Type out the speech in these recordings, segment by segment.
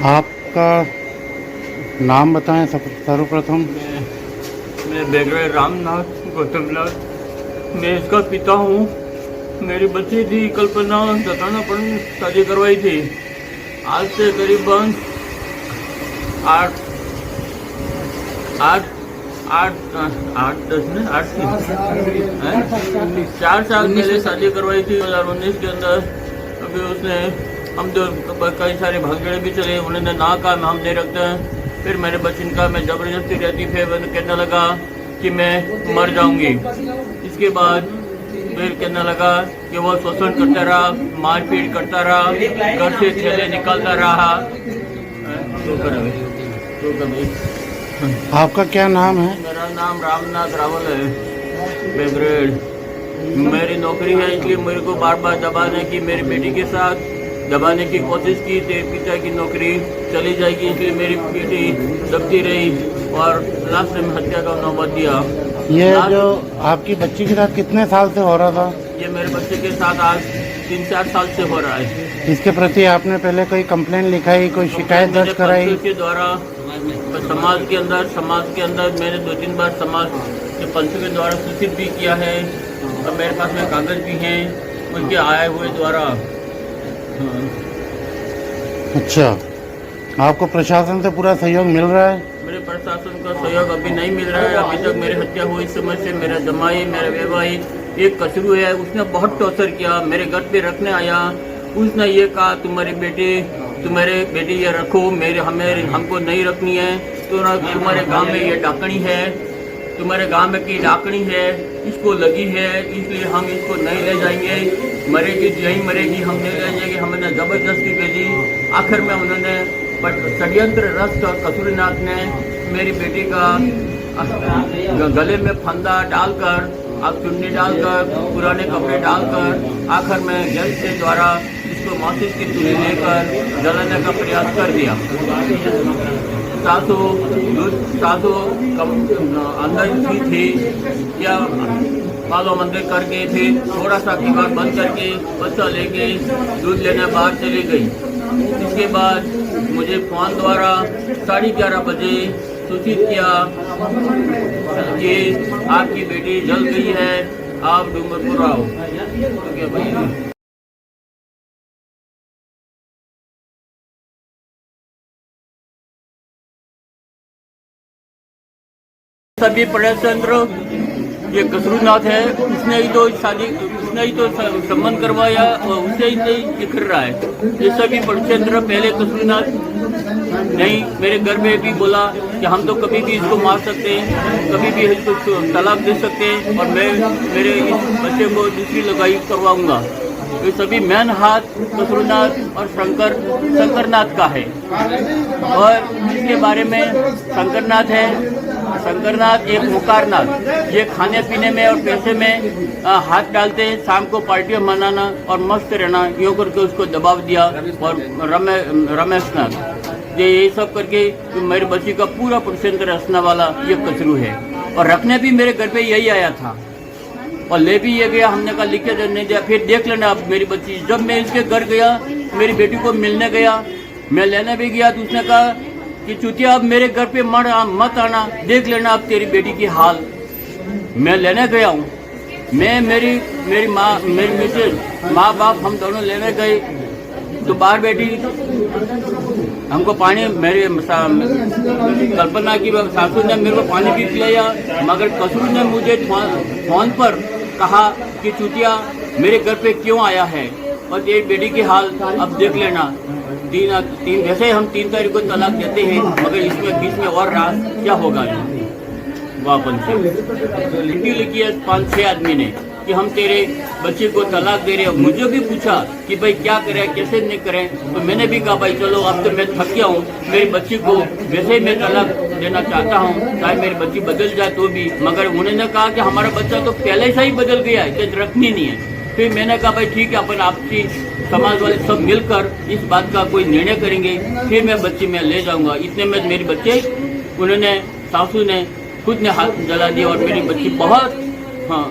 आपका नाम बताएं सर्वप्रथम। मैं बेगड़े रामनाथ गौतमलाल, मैं इसका पिता हूँ। मेरी बच्ची थी कल्पना दत्ताना पर शादी करवाई थी। आज से करीबन 4 साल पहले शादी करवाई थी 2019 के अंदर। अभी उसने हम तो कई सारे भागदौड़ भी चले, उन्होंने ना कहा हम नहीं रखते हैं। फिर मेरे बच्चन का मैं ज़बरदस्ती रहती, फिर कहने लगा कि मैं मर जाऊंगी। इसके बाद फिर कहने लगा कि वो शोषण करता रहा, मारपीट करता रहा, घर से थैले निकालता रहा। आपका क्या नाम है? मेरा नाम रामनाथ रावल है, बेगरेड। मेरी नौकरी है, इसलिए मेरे को बार बार दबाने की, मेरी बेटी के साथ दबाने की कोशिश की। तेरे पिता की नौकरी चली जाएगी, इसलिए मेरी बेटी दबती रही और लास्ट में हत्या का नौबत दिया। ये जो आपकी बच्ची के साथ कितने साल से हो रहा था? ये मेरे बच्चे के साथ आज 3-4 साल से हो रहा है। इसके प्रति आपने पहले कोई कंप्लेन लिखाई, कोई शिकायत दर्ज कराई? पंच के द्वारा समाज के अंदर मैंने 2-3 बार समाज के पंच के द्वारा सूचित भी किया है और मेरे पास में कागज भी हैं उनके आए हुए द्वारा। अच्छा, आपको प्रशासन से पूरा सहयोग मिल रहा है? मेरे प्रशासन का सहयोग अभी नहीं मिल रहा है। अभी तक मेरी हत्या हुई समय से मेरा जमाई, मेरा बेवाई एक कचरू है, उसने बहुत टॉर्चर किया। मेरे घर पे रखने आया, उसने ये कहा तुम्हारी बेटी ये रखो, हमको नहीं रखनी है। तो तुम्हारे गांव में ये डाकनी है, तुम्हारे गांव में की डाकनी है, इसको लगी है, इसलिए हम इसको नहीं ले जाएंगे। मरेगी यही मरेगी, हम नहीं ले जाएंगे। हमने जबरदस्ती भेजी। आखिर में उन्होंने षड्यंत्र रच कर कसूरीनाथ ने मेरी बेटी का गले में फंदा डालकर, अब चुन्नी डालकर, पुराने कपड़े डालकर, आखिर में गैस के द्वारा इसको माचिस की चुन्नी लेकर जलाने का प्रयास कर दिया। सासू अंदर ही थी, या पालो मंदिर करके फिर थोड़ा सा दीवार बंद करके बच्चा लेके दूध लेने बाहर चली गई। इसके बाद मुझे फोन द्वारा 11:30 बजे सूचित किया कि आपकी बेटी जल गई है, आप डूंगरपुर आओ। तो क्या भाई सभी प्रेमचंद्र ये कसूरनाथ है, उसने ही तो संबंध करवाया और उसे ही दिख रहा है। ये सभी प्रेमचंद्र पहले कसूरनाथ नहीं, मेरे घर में भी बोला कि हम तो कभी भी इसको मार सकते हैं, कभी भी इसको तलाक दे सकते हैं और मैं मेरे इस बच्चे को दूसरी लगाई करवाऊंगा। ये सभी मैन हाथ कसूरनाथ और शंकरनाथ का है। और इसके बारे में शंकरनाथ एक मुकारनाथ, ये खाने पीने में और पैसे में हाथ डालते, शाम को पार्टियां मनाना और मस्त रहना, यूँ करके उसको दबाव दिया। और रमेशनाथ ये सब करके मेरी बच्ची का पूरा परसेंट रचने वाला ये कचरू है। और रखने भी मेरे घर पे यही आया था और ले भी ये गया। हमने कहा लिख के नहीं दिया, फिर देख लेना आप मेरी बच्ची। जब मैं इसके घर गया, मेरी बेटी को मिलने गया, मैं लेने भी गया, तो उसने कहा कि चुतिया अब मेरे घर पे मत आना, देख लेना अब तेरी बेटी की हाल। मैं लेने गया हूँ, मैं मेरी माँ, मेरी मिसेज, माँ बाप हम दोनों लेने गए। तो बाहर बैठी, हमको पानी, मेरे कल्पना की सासू ने मेरे को पानी भी पिलाया, मगर कसूर ने मुझे फोन पर कहा कि चुतिया मेरे घर पे क्यों आया है और तेरी बेटी की हाल अब देख लेना। तीन वैसे हम 3 तारीख को तलाक देते हैं, मगर इसमें बीच में और रहा क्या होगा। वापन से लिखी है 5-6 आदमी ने कि हम तेरे बच्चे को तलाक दे रहे हैं। मुझे भी पूछा कि भाई क्या करें, कैसे नहीं करें। तो मैंने भी कहा भाई चलो अब तो मैं थक गया हूँ, मेरी बच्ची को वैसे मैं तलाक देना चाहता हूँ, चाहे मेरी बच्ची बदल जाए तो भी। मगर उन्होंने कहा कि हमारा बच्चा तो पहले से ही बदल गया है, रखनी नहीं है। फिर मैंने कहा भाई ठीक है, अपन आपसी समाज वाले सब मिलकर इस बात का कोई निर्णय करेंगे, फिर मैं बच्ची में ले जाऊंगा। इतने में मेरे बच्चे, उन्होंने सासू ने खुद ने हाथ जला दिया और मेरी बच्ची बहुत हाँ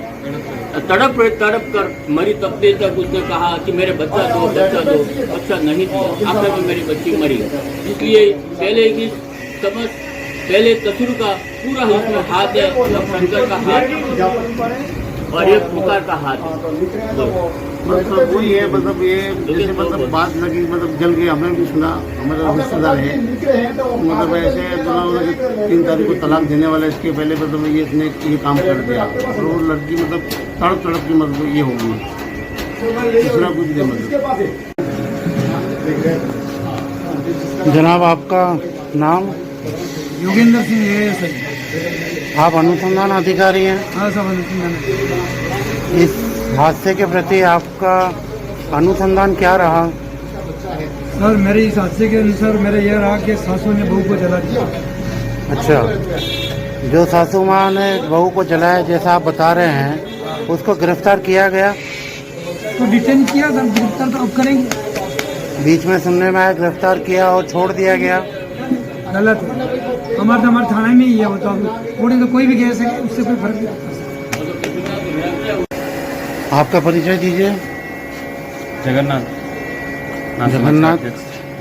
तड़प कर मरी, तब देर तक उसने कहा कि मेरे बच्चा दो, बच्चा नहीं दिया। आखिर में मेरी बच्ची मरी। इसलिए पहले ससुर का पूरा इसमें हाथ है, मतलब शंकर का हाथ और एक पुकार का हाथ है। मतलब वही है, मतलब ये जैसे मतलब बात लगी, मतलब जल गई। हमने भी सुना, हमारे रिश्तेदार है, मतलब ऐसे दोनों 3 तारीख को तलाक देने वाला, इसके पहले मतलब इसने ये काम कर दिया और वो लड़की मतलब तड़प की मतलब ये हो गई, दूसरा कुछ नहीं मतलब। जनाब आपका नाम? योगेंद्र सिंह है सर। आप अनुसंधान अधिकारी हैं। हाँ सब अनुसंधान। इस हादसे के प्रति आपका अनुसंधान क्या रहा? सर मेरे इस हादसे के अनुसार मेरा यह रहा कि सासू ने बहू को जला दिया। अच्छा, जो सासू माँ ने बहू को जलाया जैसा आप बता रहे हैं, उसको गिरफ्तार किया गया? तो डिटेन किया सर, गिरफ्तार तो अब करेंगे। बीच में सुनने में आया गिरफ्तार किया और छोड़ दिया गया। गलत है, हमारे थाने में ही है वो, तो थोड़ी तो कोई भी कह सके, उससे कोई फर्क नहीं पड़ता। आपका परिचय दीजिए। जगन्नाथ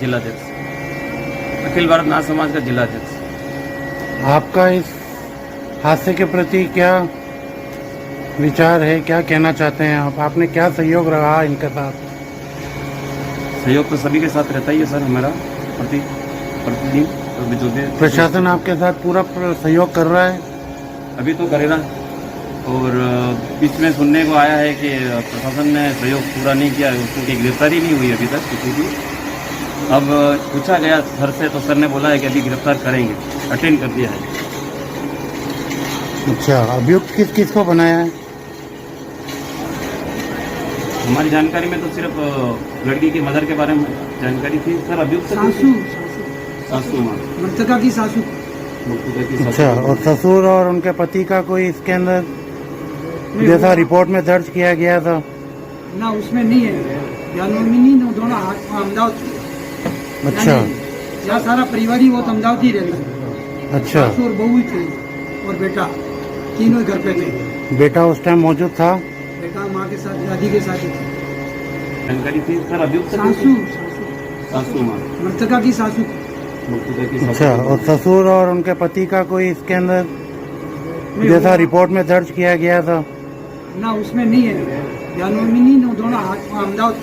जिलाध्यक्ष, अखिल भारत नाथ समाज का जिलाध्यक्ष। आपका इस हादसे के प्रति क्या विचार है, क्या कहना चाहते हैं आप? आपने क्या सहयोग रहा इनके साथ? सहयोग तो सभी के साथ रहता ही है सर, हमारा प्रतिदिन। तो जो भी प्रशासन आपके साथ पूरा सहयोग कर रहा है? अभी तो करेगा, और बीच में सुनने को आया है कि प्रशासन ने सहयोग पूरा नहीं किया, उसकी गिरफ्तारी नहीं हुई अभी तक किसी की। अब पूछा गया सर से, तो सर ने बोला है कि अभी गिरफ्तार करेंगे, अटेंड कर दिया है। अच्छा, अभियुक्त किस को बनाया है? हमारी जानकारी में तो सिर्फ लड़की की मदर के बारे में जानकारी थी सर। अभियुक्त सासू माँ, मृतका की सासू। अच्छा, और ससुर और उनके पति का कोई इसके अंदर जैसा रिपोर्ट में दर्ज किया गया था? ना उसमें नहीं है, जानोमिनी दोनों अहमदाबाद। अच्छा, यहाँ सारा परिवार ही वो अहमदाबाद ही रहता है। अच्छा, सासू और बहू ही थे और बेटा, तीनों घर पे थे। बेटा उस टाइम मौजूद था? बेटा माँ के साथ, दादी के साथ ही था। जानकारी थी सर। अभियुक्त सासू माँ, मृतका की सासू। अच्छा, और ससुर और उनके पति का कोई इसके अंदर जैसा रिपोर्ट में दर्ज किया गया था? ना उसमें नहीं है, जानोमिनी दोनों अहमदाबाद।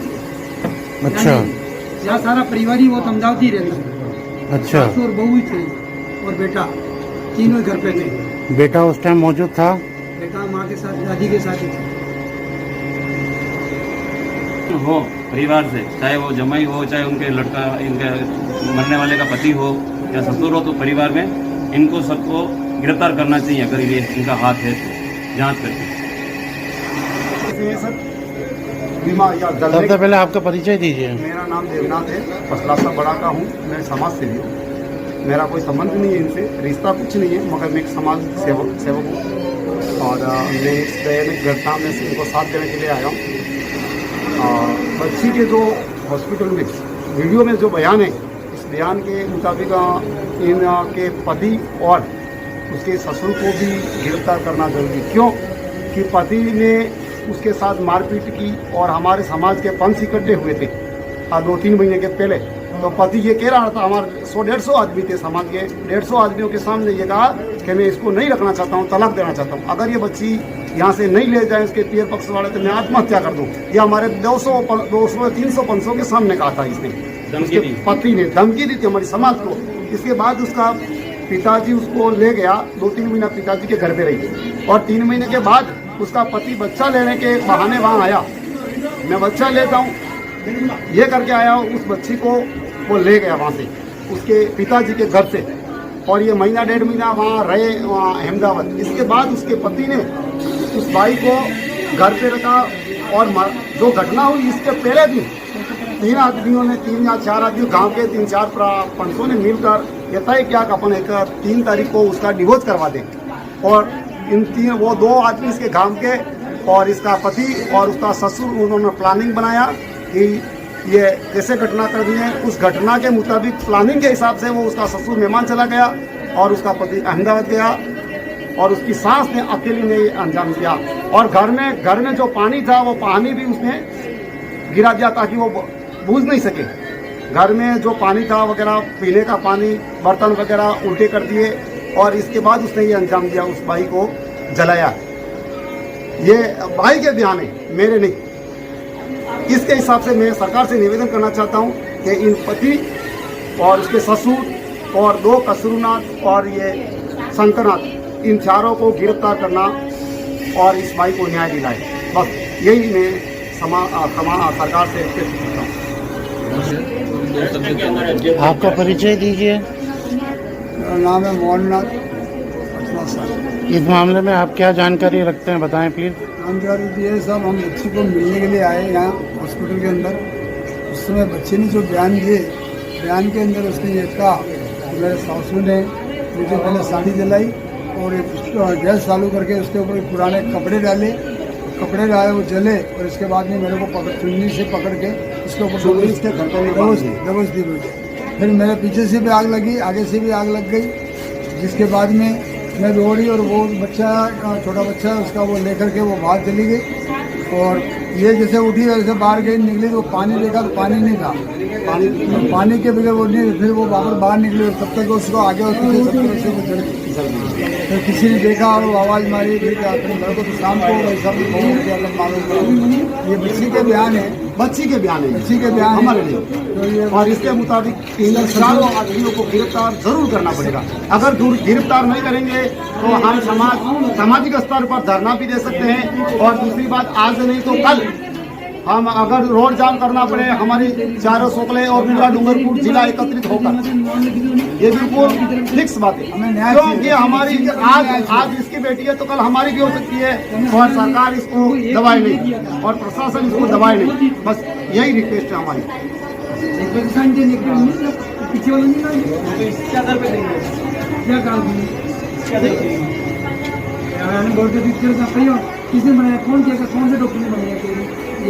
अच्छा, यहाँ सारा परिवार ही वो अहमदाबाद ही रहता है। अच्छा, सासू और बहू ही थे और बेटा, तीनों घर पे थे। बेटा उस टाइम मौजूद था? बेटा माँ के साथ, दादी के साथ ही था। हो परिवार से, चाहे वो जमाई हो, चाहे उनके लड़का, इनके मरने वाले का पति हो या ससुर हो, तो परिवार में इनको सबको गिरफ्तार करना चाहिए अगर ये इनका हाथ है तो, जांच करके। सबसे पहले आपका परिचय दीजिए। मेरा नाम देवनाथ है, पसलासा बड़ा का हूँ, मैं समाज सेवी हूँ। मेरा कोई संबंध नहीं है इनसे, रिश्ता कुछ नहीं है, मगर मैं एक समाज सेवक हूँ और मैं इस दैनिक घटना में से इनको साथ देने के लिए आया हूँ। बच्ची के जो हॉस्पिटल में वीडियो में जो बयान है, इस बयान के मुताबिक इनके पति और उसके ससुर को भी गिरफ्तार करना जरूरी। क्यों कि पति ने उसके साथ मारपीट की और हमारे समाज के पंच इकट्ठे हुए थे 2-3 महीने के पहले। तो पति ये कह रहा था, हमारे 100-150 आदमी थे समाज के, 150 आदमियों के सामने ये कहा कि मैं इसको नहीं रखना चाहता हूँ, तलाक देना चाहता हूँ। अगर ये बच्ची यहाँ से नहीं ले जाए इसके पीर पक्ष वाले, तो मैं आत्महत्या कर दूँ। ये हमारे 200-300 पंचों के सामने कहा था इसने, उसके पति ने धमकी दी थी हमारे समाज को। इसके बाद उसका पिताजी उसको ले गया, 2-3 महीना पिताजी के घर पे रही और 3 महीने के बाद उसका पति बच्चा लेने के बहाने वहाँ आया, मैं बच्चा लेता हूँ ये करके आया। उस बच्ची को वो ले गया वहाँ से उसके पिताजी के घर से, और ये महीना 1.5 महीना वहाँ रहे, वहाँ अहमदाबाद। इसके बाद उसके पति ने उस भाई को घर पे रखा और जो घटना हुई इसके पहले दिन 3 आदमियों ने, 3 या 4 आदमी गांव के 3-4 पंचों ने मिलकर ये तय किया कि अपन 3 तारीख को उसका डिवोर्स करवा दें। और इन 3 वो 2 आदमी इसके गांव के और इसका पति और उसका ससुर, उन्होंने प्लानिंग बनाया कि ये कैसे घटना कर दी है। उस घटना के मुताबिक प्लानिंग के हिसाब से वो उसका ससुर मेहमान चला गया और उसका पति अहमदाबाद गया और उसकी सास ने अकेली ने ये अंजाम दिया। और घर में जो पानी था वो पानी भी उसने गिरा दिया ताकि वो बूझ नहीं सके। घर में जो पानी था वगैरह, पीने का पानी, बर्तन वगैरह उल्टे कर दिए और इसके बाद उसने ये अंजाम दिया, उस भाई को जलाया। ये भाई के बयान है, मेरे नहीं। इसके हिसाब से मैं सरकार से निवेदन करना चाहता हूँ कि इन पति और उसके ससुर और 2 कसूरनाथ और ये शंकरनाथ, इन चारों को गिरफ्तार करना और इस भाई को न्याय दिलाए। बस यही मैं सरकार से रिक्वेस्ट करता हूँ। आपका परिचय दीजिए। मेरा नाम है मोहननाथ। इस मामले में आप क्या जानकारी रखते हैं, बताएं प्लीज। जानकारी दी है साहब, हम बच्ची को मिलने के लिए आए यहाँ हॉस्पिटल के अंदर। उस समय बच्चे ने जो बयान दिए, बयान के अंदर उसने ये कहा कि मेरे सासू ने मुझे पहले साड़ी दिलाई और एक गैस चालू करके उसके ऊपर पुराने कपड़े डाले, वो जले और इसके बाद में मेरे को चुन्नी से पकड़ के उसके ऊपर दबोच दी मुझे। फिर मेरे पीछे से भी आग लगी, आगे से भी आग लग गई, जिसके बाद में मैं दौड़ी और वो बच्चा, छोटा बच्चा उसका, वो लेकर के वो बाहर चली गई। और ये जैसे उठी वैसे बाहर गई, निकली तो पानी देखा तो पानी नहीं था, पानी के बगैर वो नहीं। फिर वो वापस बाहर निकली और तब तक उसको आगे और पीछे सब तरफ से वो चढ़ गई। तो किसी ने देखा और वो आवाज़ मारी, फिर मेरे को तो शाम को ऐसा मालूम। ये बच्ची के बयान है, बच्ची के बयान हमारे नहीं। तो ये और इसके मुताबिक इन चारों आदमियों को गिरफ्तार जरूर करना पड़ेगा। अगर गिरफ्तार नहीं करेंगे तो हम सामाजिक स्तर पर धरना भी दे सकते हैं। और दूसरी बात, आज नहीं तो कल हम अगर रोड जाम करना पड़े, हमारी चारों सोकले और पूरा डूंगरपुर जिला एकत्रित होकर, ये बिल्कुल फिक्स बात है। क्योंकि हमारी आज इसकी बेटी है तो कल हमारी भी हो सकती है। और सरकार इसको दबाए नहीं और प्रशासन इसको दबाए नहीं, बस यही रिक्वेस्ट है हमारी। किसने बनाया, कौन किया, कौन से डॉक्टर ने बनाया?